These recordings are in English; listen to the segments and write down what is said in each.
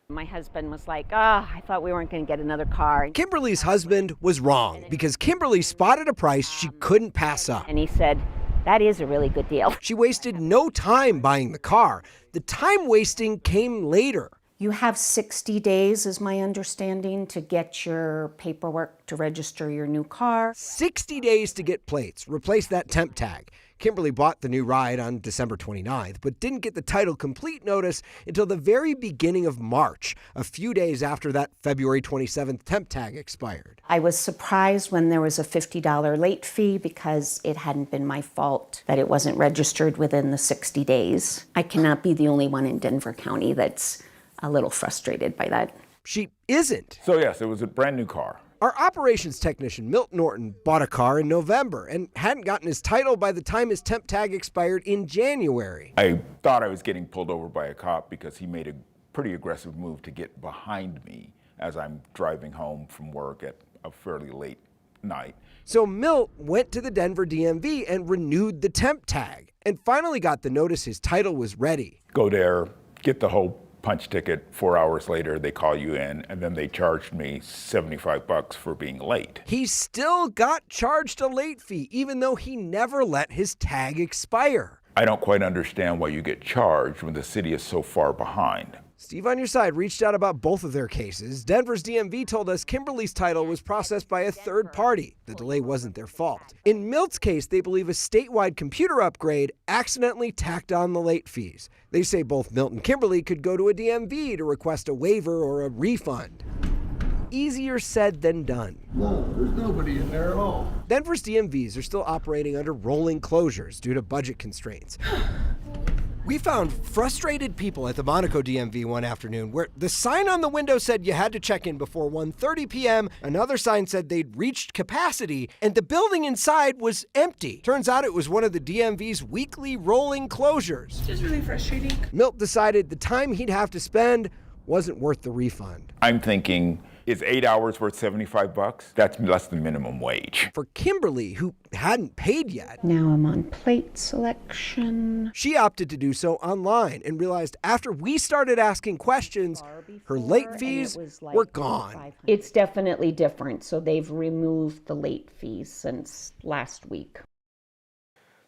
My husband was like, I thought we weren't going to get another car. Kimberly's husband was wrong because Kimberly spotted a price she couldn't pass up. And he said, that is a really good deal. She wasted no time buying the car. The time wasting came later. You have 60 days, is my understanding, to get your paperwork to register your new car. 60 days to get plates, replace that temp tag. Kimberly bought the new ride on December 29th, but didn't get the title complete notice until the very beginning of March, a few days after that February 27th temp tag expired. I was surprised when there was a $50 late fee because it hadn't been my fault that it wasn't registered within the 60 days. I cannot be the only one in Denver County that's a little frustrated by that. She isn't. So yes, it was a brand new car. Our operations technician, Milt Norton, bought a car in November and hadn't gotten his title by the time his temp tag expired in January. I thought I was getting pulled over by a cop because he made a pretty aggressive move to get behind me as I'm driving home from work at a fairly late night. So Milt went to the Denver DMV and renewed the temp tag and finally got the notice his title was ready. Go there, get the whole punch ticket. 4 hours later, they call you in, and then they charged me $75 for being late. He still got charged a late fee, even though he never let his tag expire. I don't quite understand why you get charged when the city is so far behind. Steve on Your Side reached out about both of their cases. Denver's DMV told us Kimberly's title was processed by a third party. The delay wasn't their fault. In Milt's case, they believe a statewide computer upgrade accidentally tacked on the late fees. They say both Milt and Kimberly could go to a DMV to request a waiver or a refund. Easier said than done. No, there's nobody in there at all. Denver's DMVs are still operating under rolling closures due to budget constraints. We found frustrated people at the Monaco DMV one afternoon where the sign on the window said you had to check in before 1:30 p.m. Another sign said they'd reached capacity and the building inside was empty. Turns out it was one of the DMV's weekly rolling closures. It's just really frustrating. Milt decided the time he'd have to spend wasn't worth the refund. I'm thinking, is 8 hours worth $75? That's less than minimum wage. For Kimberly, who hadn't paid yet, Now I'm on plate selection. she opted to do so online and realized after we started asking questions, her late fees were gone. It's definitely different, so they've removed the late fees since last week.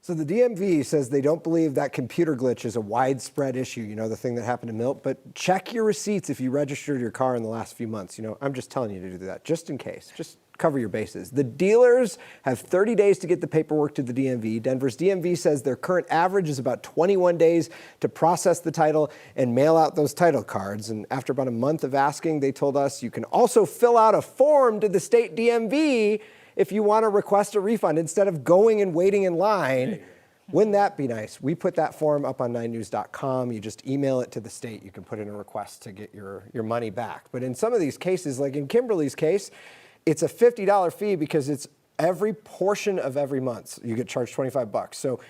So the DMV says they don't believe that computer glitch is a widespread issue, you know, the thing that happened to Milt, but check your receipts if you registered your car in the last few months. You know, I'm just telling you to do that, just in case. Just cover your bases. The dealers have 30 days to get the paperwork to the DMV. Denver's DMV says their current average is about 21 days to process the title and mail out those title cards. And after about a month of asking, they told us you can also fill out a form to the state DMV if you want to request a refund instead of going and waiting in line. Wouldn't that be nice? We put that form up on 9news.com. You just email it to the state. You can put in a request to get your money back. But in some of these cases, like in Kimberly's case, it's a $50 fee because it's every portion of every month. You get charged $25. So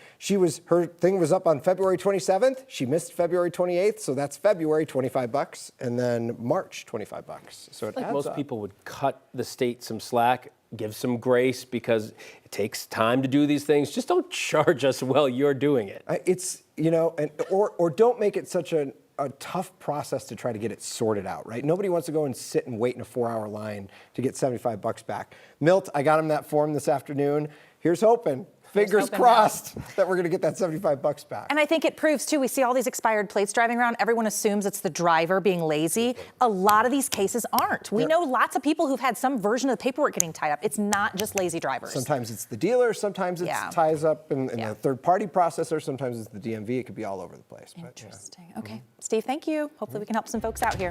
her thing was up on February 27th. She missed February 28th. So that's February, $25. And then March, $25. So it adds Most up. people would cut the state some slack, give some grace because it takes time to do these things. Just don't charge us while you're doing it. It's, you know, or don't make it such a tough process to try to get it sorted out, right? Nobody wants to go and sit and wait in a 4-hour line to get $75 back. Milt, I got him that form this afternoon. Here's hoping. Fingers crossed that we're going to get that $75 back. And I think it proves, too, we see all these expired plates driving around. Everyone assumes it's the driver being lazy. A lot of these cases aren't. We know lots of people who've had some version of the paperwork getting tied up. It's not just lazy drivers. Sometimes it's the dealer. Sometimes it ties up in a third-party processor. Sometimes it's the DMV. It could be all over the place. Interesting. Okay. Steve, thank you. Hopefully we can help some folks out here.